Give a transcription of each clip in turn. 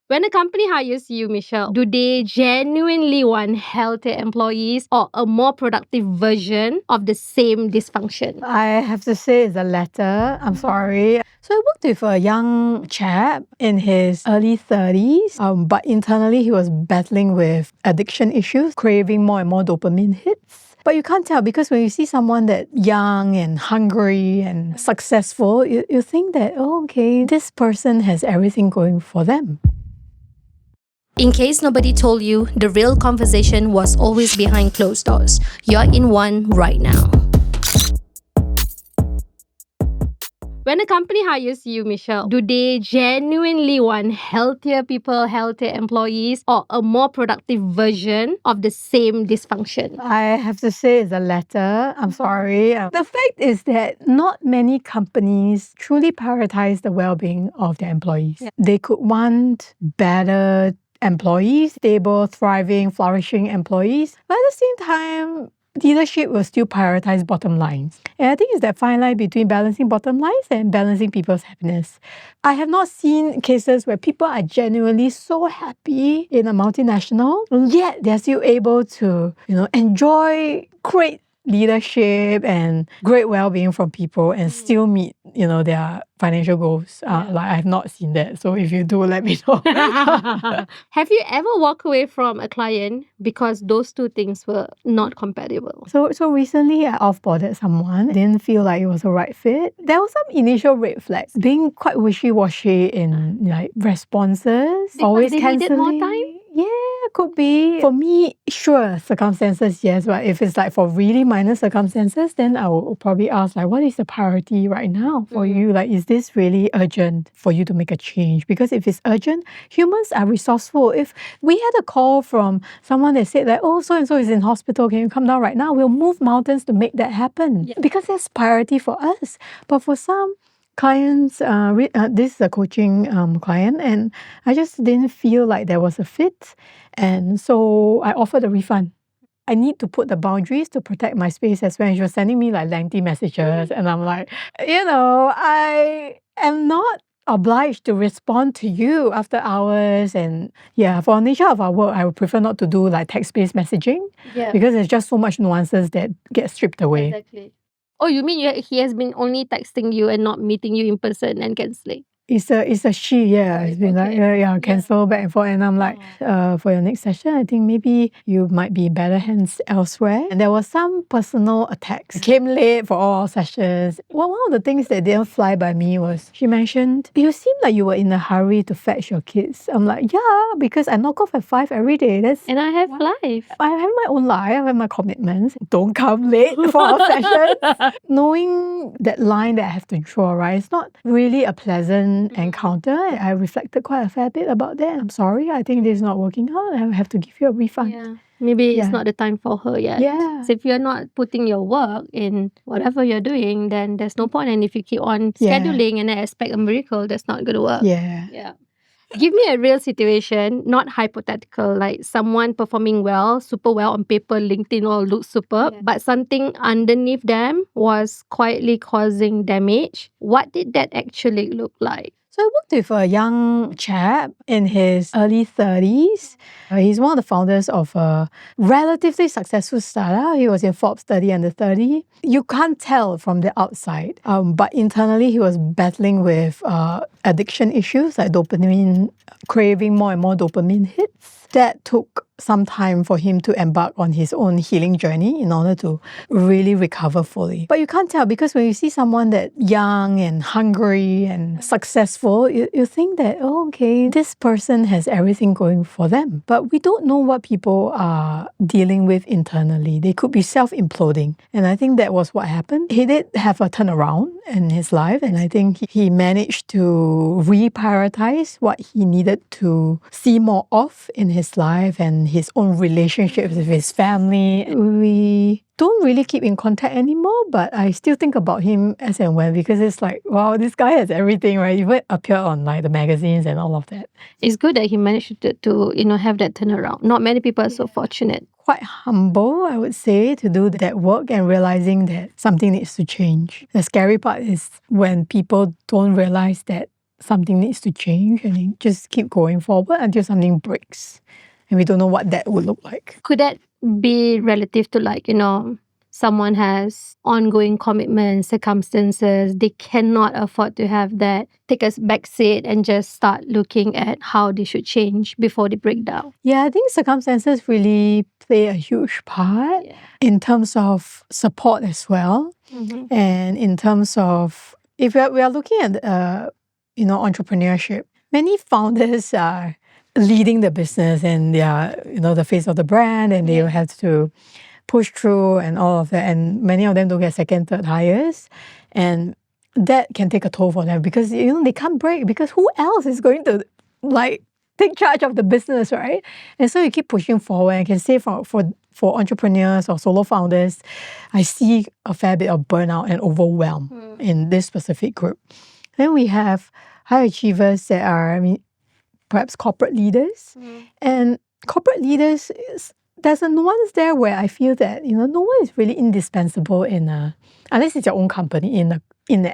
When a company hires you, Michelle, do they genuinely want healthier employees or a more productive version of the same dysfunction? I have to say it's the latter. I'm sorry. So I worked with a young chap in his early 30s, but internally he was battling with addiction issues, craving more and more dopamine hits. But you can't tell because when you see someone that young and hungry and successful, you think that, oh, okay, this person has everything going for them. In case nobody told you, the real conversation was always behind closed doors. You're in one right now. When a company hires you, Michelle, do they genuinely want healthier people, healthier employees, or a more productive version of the same dysfunction? I have to say it's the latter. I'm sorry. The fact is that not many companies truly prioritize the well-being of their employees. Yeah. They could want better employees, stable, thriving, flourishing employees, but at the same time, leadership will still prioritize bottom lines. And I think it's that fine line between balancing bottom lines and balancing people's happiness. I have not seen cases where people are genuinely so happy in a multinational, yet they're still able to, enjoy great leadership and great well-being from people and still meet, their financial goals. Like I have not seen that. So if you do, let me know. Have you ever walked away from a client because those two things were not compatible? So recently I off-boarded someone. Didn't feel like it was a right fit. There was some initial red flags. Being quite wishy-washy in like responses. Because always they cancelling. needed more time? Yeah, could be. For me, sure, circumstances, yes. But if it's like for really minor circumstances, then I will probably ask like, what is the priority right now for you? Like, is this really urgent for you to make a change? Because if it's urgent, humans are resourceful. If we had a call from someone that said like, oh, so-and-so is in hospital, can you come down right now? We'll move mountains to make that happen. Yeah. Because that's priority for us. But for some clients, this is a coaching client, and I just didn't feel like there was a fit. And so I offered a refund. I need to put the boundaries to protect my space as well. And she was sending me like lengthy messages. And I'm like, I am not obliged to respond to you after hours. And yeah, for the nature of our work, I would prefer not to do like text-based messaging because there's just so much nuances that get stripped away. Exactly. Oh, you mean he has been only texting you and not meeting you in person and cancelling? It's a she, yeah. It's been like, cancel back and forth. And I'm like, for your next session, I think maybe you might be in better hands elsewhere. And there was some personal attacks. Came late for all our sessions. Well, one of the things that didn't fly by me was she mentioned, you seem like you were in a hurry to fetch your kids. I'm like, yeah, because I knock off at 5 every day. And I have life. I have my own life. I have my commitments. Don't come late for our sessions. Knowing that line that I have to draw, right? It's not really a pleasant encounter. I reflected quite a fair bit about that. I'm sorry. I think this is not working out. I have to give you a refund. Yeah. Maybe it's not the time for her yet. Yeah. So if you're not putting your work in whatever you're doing, then there's no point. And if you keep on scheduling and then expect a miracle, that's not going to work. Yeah. Give me a real situation, not hypothetical, like someone performing well, super well on paper, LinkedIn all looks superb, but something underneath them was quietly causing damage. What did that actually look like? So I worked with a young chap in his early 30s. He's one of the founders of a relatively successful startup. He was in Forbes 30 under 30. You can't tell from the outside, but internally he was battling with addiction issues like dopamine, craving more and more dopamine hits. That took some time for him to embark on his own healing journey in order to really recover fully. But you can't tell because when you see someone that young and hungry and successful, you think that, oh, okay, this person has everything going for them. But we don't know what people are dealing with internally. They could be self-imploding. And I think that was what happened. He did have a turnaround in his life. And I think he managed to reprioritize what he needed to see more of in his life and his own relationships with his family. We don't really keep in contact anymore, but I still think about him as and when because it's like, wow, this guy has everything, right? Even appear on like the magazines and all of that. It's good that he managed to have that turnaround. Not many people are so fortunate. Quite humble, I would say, to do that work and realizing that something needs to change. The scary part is when people don't realize that something needs to change and you just keep going forward until something breaks. And we don't know what that would look like. Could that be relative to like, someone has ongoing commitments, circumstances, they cannot afford to have that, take a back seat and just start looking at how they should change before they break down? Yeah, I think circumstances really play a huge part in terms of support as well. And in terms of, if we are looking at, entrepreneurship, many founders are leading the business and they are, the face of the brand and they have to push through and all of that. And many of them don't get second, third hires. And that can take a toll for them because, they can't break because who else is going to take charge of the business, right? And so you keep pushing forward. I can say for entrepreneurs or solo founders, I see a fair bit of burnout and overwhelm in this specific group. Then we have high achievers that are, perhaps corporate leaders. And corporate leaders, there's a nuance there where I feel that, no one is really indispensable unless it's your own company, in the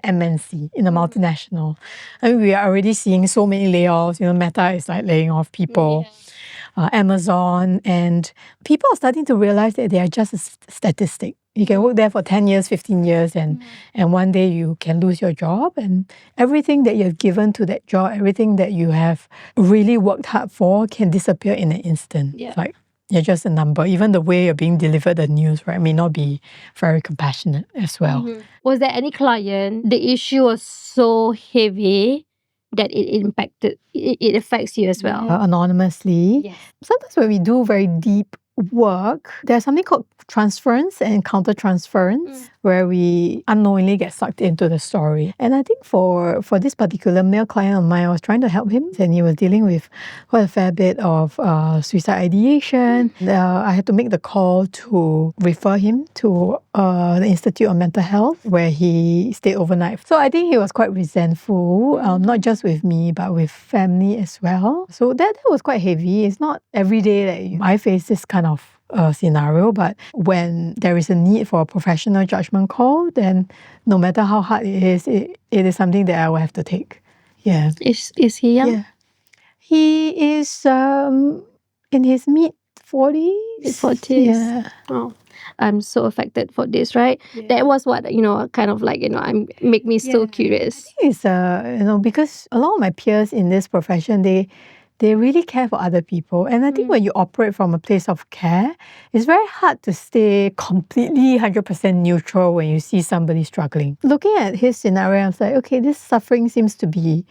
MNC, in a multinational. We are already seeing so many layoffs. Meta is like laying off people. Amazon, and people are starting to realize that they are just a statistic. You can work there for 10 years, 15 years, and one day you can lose your job, and everything that you've given to that job, everything that you have really worked hard for can disappear in an instant. Like, you're just a number. Even the way you're being delivered the news, right, may not be very compassionate as well. Was there any client, the issue was so heavy that it affects you as well? Anonymously. Yes. Sometimes when we do very deep work, there's something called transference and counter-transference where we unknowingly get sucked into the story. And I think for this particular male client of mine, I was trying to help him and he was dealing with quite a fair bit of suicide ideation. I had to make the call to refer him to the Institute of Mental Health where he stayed overnight. So I think he was quite resentful, not just with me, but with family as well. So that was quite heavy. It's not every day that I face this kind of scenario, but when there is a need for a professional judgment call, then no matter how hard it is something that I will have to take. Yeah. Is he young? Yeah. He is in his mid-40s. Mid-40s. Yeah. Oh, I'm so affected for this, right? Yeah. That was what, kind of like, make me so curious. I think it's, because a lot of my peers in this profession, they really care for other people. And I think when you operate from a place of care, it's very hard to stay completely 100% neutral when you see somebody struggling. Looking at his scenario, I was like, okay, this suffering seems to be,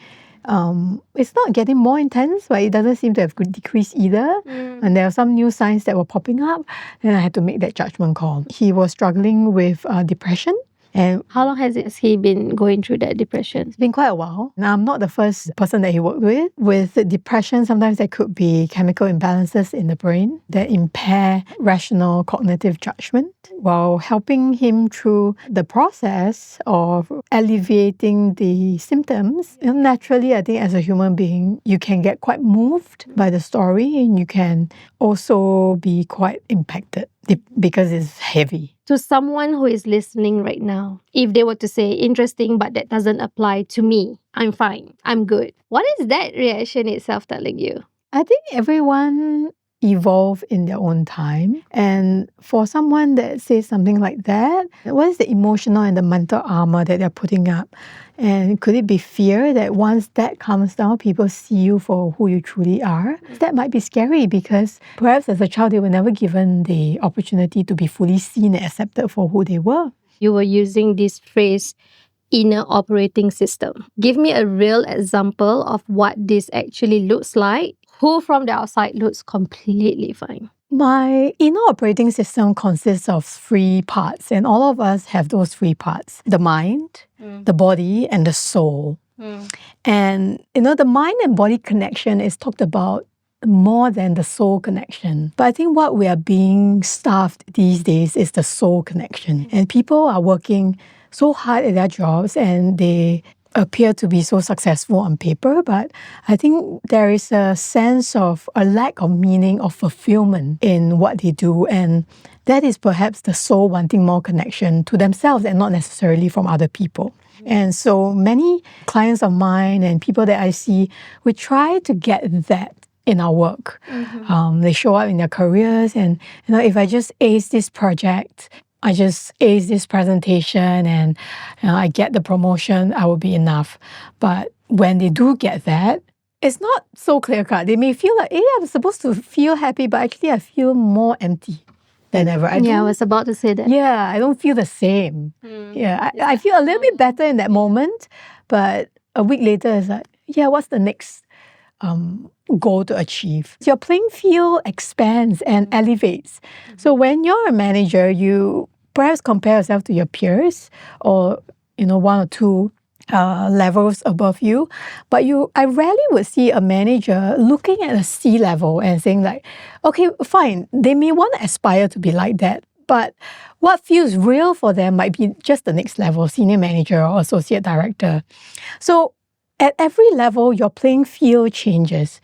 it's not getting more intense, but it doesn't seem to have decreased either. And there are some new signs that were popping up, and I had to make that judgment call. He was struggling with depression. And how long has he been going through that depression? It's been quite a while. Now, I'm not the first person that he worked with. With depression, sometimes there could be chemical imbalances in the brain that impair rational cognitive judgment. While helping him through the process of alleviating the symptoms, naturally, I think as a human being, you can get quite moved by the story and you can also be quite impacted because it's heavy. To someone who is listening right now, if they were to say, interesting, but that doesn't apply to me, I'm fine, I'm good, what is that reaction itself telling you? I think everyone evolve in their own time. And for someone that says something like that, what is the emotional and the mental armor that they're putting up? And could it be fear that once that comes down, people see you for who you truly are? That might be scary because perhaps as a child, they were never given the opportunity to be fully seen and accepted for who they were. You were using this phrase, inner operating system. Give me a real example of what this actually looks like. Who from the outside looks completely fine? My inner operating system consists of 3 parts, and all of us have those 3 parts. The mind, the body, and the soul. And, the mind and body connection is talked about more than the soul connection. But I think what we are being starved these days is the soul connection. And people are working so hard at their jobs and they appear to be so successful on paper, but I think there is a sense of a lack of meaning or fulfillment in what they do, and that is perhaps the soul wanting more connection to themselves and not necessarily from other people. And so many clients of mine and people that I see, we try to get that in our work. They show up in their careers, and if I just ace this project, I just ace this presentation, and I get the promotion, I will be enough. But when they do get that, it's not so clear-cut. They may feel like, I'm supposed to feel happy, but actually I feel more empty than ever. I was about to say that. Yeah, I don't feel the same. I feel a little bit better in that moment, but a week later it's like, what's the next goal to achieve? Your playing field expands and elevates. So when you're a manager, you perhaps compare yourself to your peers or one or two levels above you, but I rarely would see a manager looking at a C level and saying like, okay, fine, they may want to aspire to be like that, but what feels real for them might be just the next level, senior manager or associate director. So at every level, your playing field changes.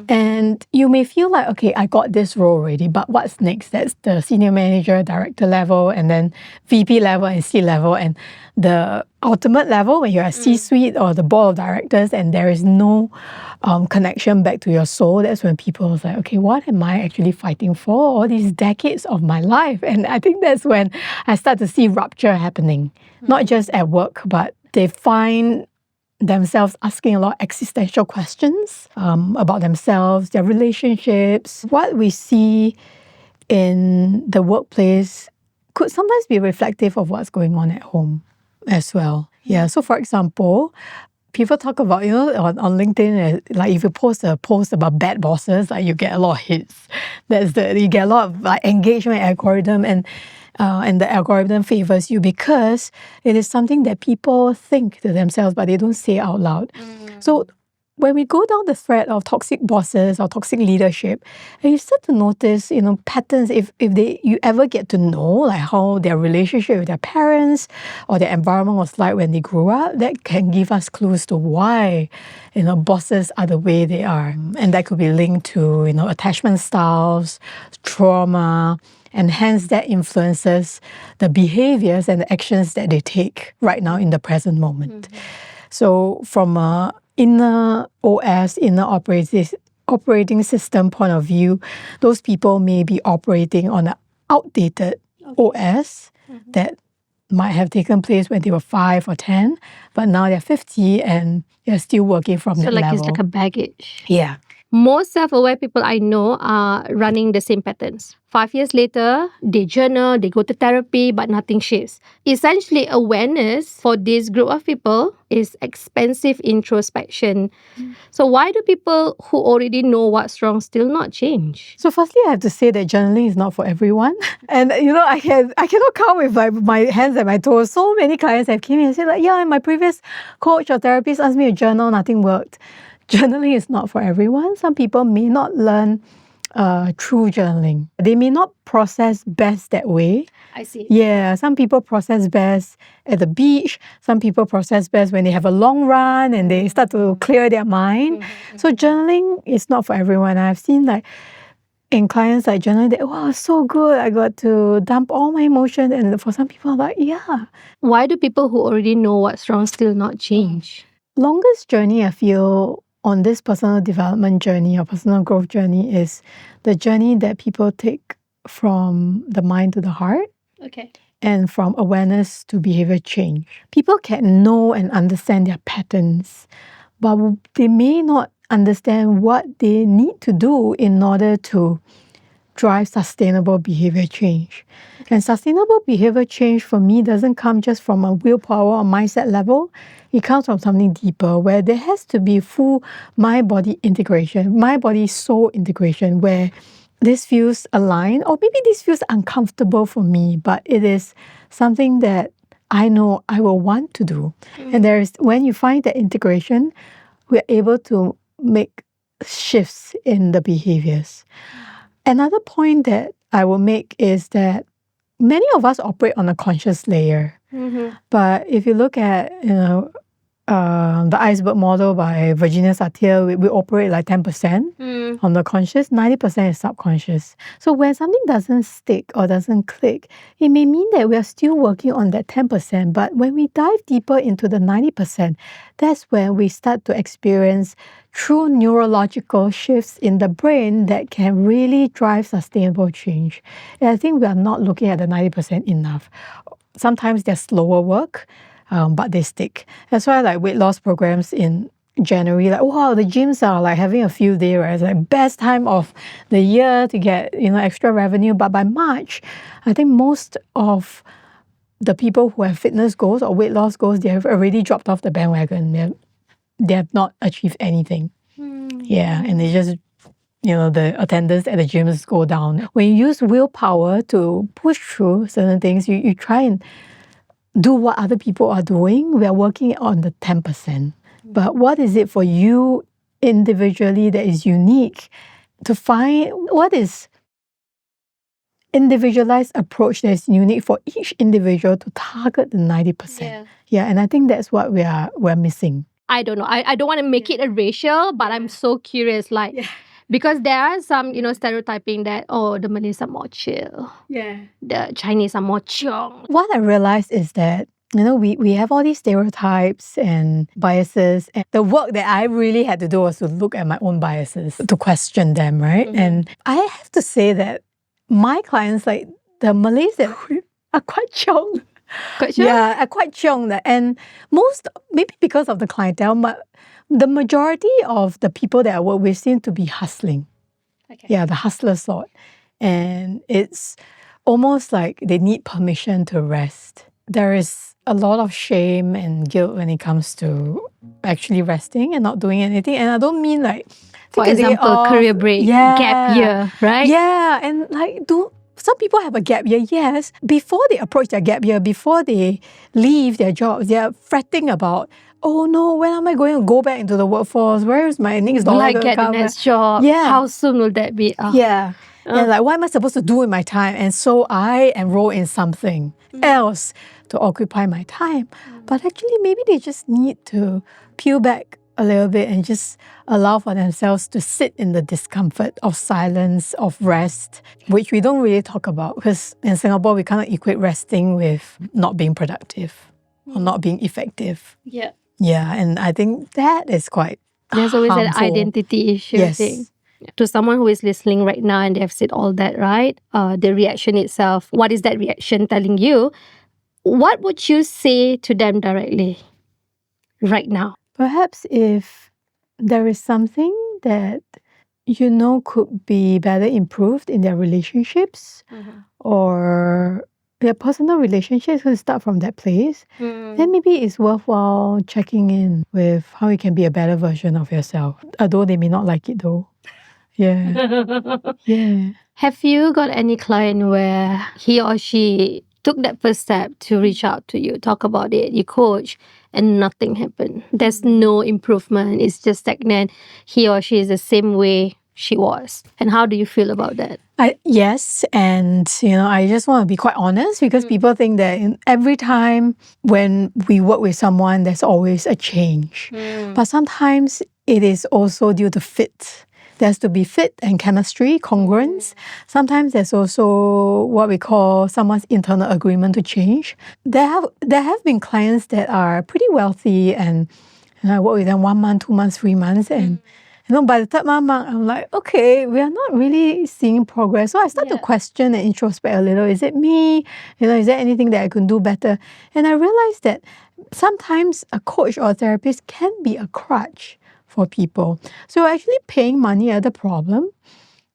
And you may feel like, okay, I got this role already, but what's next? That's the senior manager, director level, and then VP level and C level. And the ultimate level, when you're at C-suite or the board of directors and there is no connection back to your soul, that's when people are like, okay, what am I actually fighting for all these decades of my life? And I think that's when I start to see rupture happening, not just at work, but they find themselves asking a lot of existential questions about themselves, their relationships. What we see in the workplace could sometimes be reflective of what's going on at home as well. So for example, people talk about, on LinkedIn, like if you post a post about bad bosses, like you get a lot of hits. You get a lot of like engagement algorithm, and the algorithm favors you because it is something that people think to themselves, but they don't say out loud. So when we go down the thread of toxic bosses or toxic leadership, and you start to notice, patterns. If you ever get to know like how their relationship with their parents or their environment was like when they grew up, that can give us clues to why, bosses are the way they are, and that could be linked to attachment styles, trauma. And hence that influences the behaviors and the actions that they take right now in the present moment. So from a inner operating system point of view, those people may be operating on an outdated OS that might have taken place when they were 5 or 10, but now they're 50 and they're still working from that level. So it's like a baggage. Yeah. Most self-aware people I know are running the same patterns. 5 years later, they journal, they go to therapy, but nothing shifts. Essentially, awareness for this group of people is expensive introspection. So why do people who already know what's wrong still not change? So firstly, I have to say that journaling is not for everyone. And I cannot count with my hands and my toes. So many clients have came in and said like, my previous coach or therapist asked me to journal, nothing worked. Journaling is not for everyone. Some people may not learn through journaling. They may not process best that way. I see. Yeah, some people process best at the beach. Some people process best when they have a long run and they start to clear their mind. So journaling is not for everyone. I've seen like in clients like journaling that, wow, so good. I got to dump all my emotions. And for some people, I'm like, Why do people who already know what's wrong still not change? Longest journey I feel on this personal development journey or personal growth journey is the journey that people take from the mind to the heart. Okay. And from awareness to behavior change. People can know and understand their patterns, but they may not understand what they need to do in order to drive sustainable behavior change. And sustainable behavior change for me doesn't come just from a willpower or mindset level. It comes from something deeper where there has to be full mind-body integration, mind-body-soul integration, where this feels aligned or maybe this feels uncomfortable for me, but it is something that I know I will want to do. And when you find that integration, we're able to make shifts in the behaviors. Another point that I will make is that many of us operate on a conscious layer. But if you look at, the iceberg model by Virginia Satir, we operate like 10% on the conscious, 90% is subconscious. So when something doesn't stick or doesn't click, it may mean that we are still working on that 10%. But when we dive deeper into the 90%, that's when we start to experience true neurological shifts in the brain that can really drive sustainable change. And I think we are not looking at the 90% enough. Sometimes they're slower work, but they stick. That's why like weight loss programs in January, like wow, the gyms are like having a field day, right? It's like best time of the year to get extra revenue. But by March, I think most of the people who have fitness goals or weight loss goals, they have already dropped off the bandwagon. They have not achieved anything. Yeah, and they just the attendance at the gyms go down. When you use willpower to push through certain things, you try and do what other people are doing. We are working on the 10%. But what is it for you individually that is unique to find what is individualized approach that is unique for each individual to target the 90%. Yeah, and I think that's what we're missing. I don't know. I don't want to make it a ratio, but I'm so curious, because there are some, stereotyping that, the Malays are more chill. Yeah. The Chinese are more chiong. What I realized is that, we have all these stereotypes and biases. And the work that I really had to do was to look at my own biases, to question them, right? And I have to say that my clients, like the Malays that are quite chiong. Yeah, are quite chiong. And most, maybe because of the clientele, the majority of the people that I work with seem to be hustling. Okay. Yeah, the hustler sort. And it's almost like they need permission to rest. There is a lot of shame and guilt when it comes to actually resting and not doing anything. And I don't mean like, for example, career break, gap year, right? Yeah, and like some people have a gap year, yes. Before they approach their gap year, before they leave their jobs, they're fretting about, oh no, when am I going to go back into the workforce? Where is my next dollar going to get the next job? Yeah. How soon will that be? Yeah. And like, what am I supposed to do with my time? And so I enroll in something else to occupy my time. But actually, maybe they just need to peel back a little bit and just allow for themselves to sit in the discomfort of silence, of rest, which we don't really talk about because in Singapore, we kind of equate resting with not being productive or not being effective. Yeah. Yeah, and I think that is quite There's always an identity issue thing. To someone who is listening right now and they have said all that, right? The reaction itself, what is that reaction telling you? What would you say to them directly right now? Perhaps if there is something that could be better improved in their relationships or their personal relationships, could start from that place, then maybe it's worthwhile checking in with how you can be a better version of yourself. Although they may not like it though. Yeah. Yeah. Have you got any client where he or she took that first step to reach out to you, talk about it, you coach, and nothing happened? There's no improvement. It's just stagnant. He or she is the same way she was. And how do you feel about that? Yes, and I just want to be quite honest because people think that every time when we work with someone, there's always a change. But sometimes it is also due to fit. There's to be fit and chemistry, congruence. Sometimes there's also what we call someone's internal agreement to change. There have been clients that are pretty wealthy and I work with them 1 month, 2 months, 3 months, and by the third month, I'm like, okay, we are not really seeing progress. So I start to question and introspect a little. Is it me? Is there anything that I can do better? And I realized that sometimes a coach or a therapist can be a crutch for people. So we're actually paying money at the problem,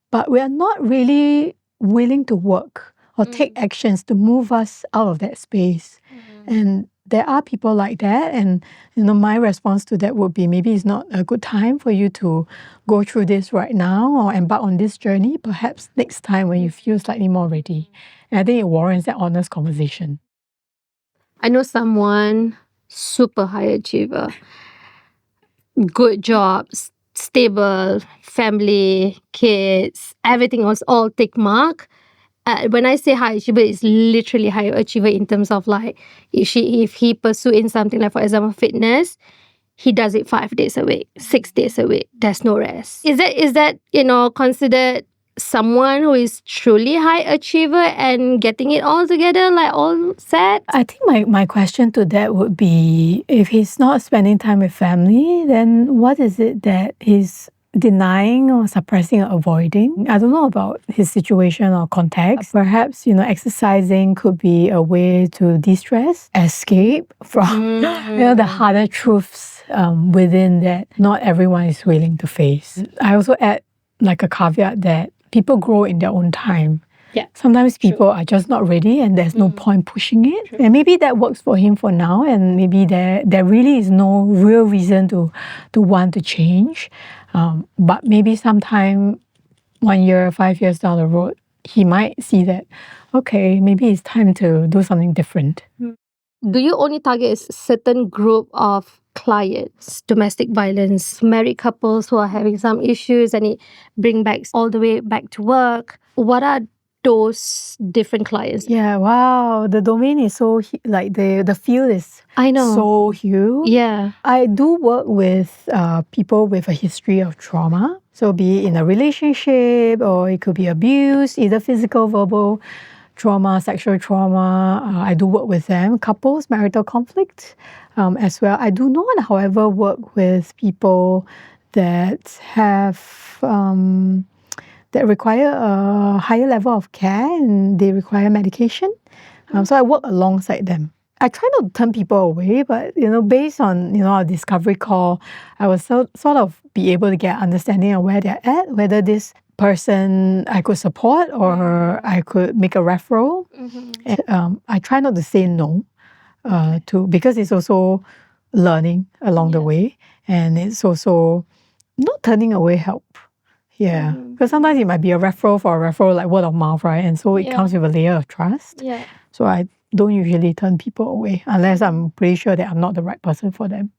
but we are not really willing to work or take actions to move us out of that space. And there are people like that, and my response to that would be maybe it's not a good time for you to go through this right now or embark on this journey. Perhaps next time when you feel slightly more ready. And I think it warrants that honest conversation. I know someone super high achiever, good jobs, stable, family, kids, everything was all tick mark. When I say high achiever, it's literally high achiever in terms of like if he pursuing something like, for example, fitness, he does it 5 days a week, 6 days a week. There's no rest. Is that considered someone who is truly high achiever and getting it all together, like all set? I think my question to that would be, if he's not spending time with family, then what is it that he's denying or suppressing or avoiding? I don't know about his situation or context. Perhaps, exercising could be a way to de-stress, escape from the harder truths within that not everyone is willing to face. I also add like a caveat that people grow in their own time. Yeah. Sometimes people are just not ready and there's no point pushing it. True. And maybe that works for him for now, and maybe there really is no real reason to want to change. But maybe sometime 1 year, 5 years down the road, he might see that, okay, maybe it's time to do something different. Do you only target a certain group of clients, domestic violence, married couples who are having some issues and it bring back all the way back to work? What are those different clients? Yeah, wow. The domain is so, the field is so huge. Yeah. I do work with people with a history of trauma. So be it in a relationship, or it could be abuse, either physical, verbal trauma, sexual trauma. I do work with them. Couples, marital conflict as well. I do not, however, work with people that have that require a higher level of care and they require medication. So I work alongside them. I try not to turn people away, but based on our discovery call, I will sort of be able to get understanding of where they're at, whether this person I could support or I could make a referral. And I try not to say no because it's also learning along the way, and it's also not turning away help. Yeah, because sometimes it might be a referral for a referral, like word of mouth, right? And so it comes with a layer of trust. Yeah. So I don't usually turn people away unless I'm pretty sure that I'm not the right person for them.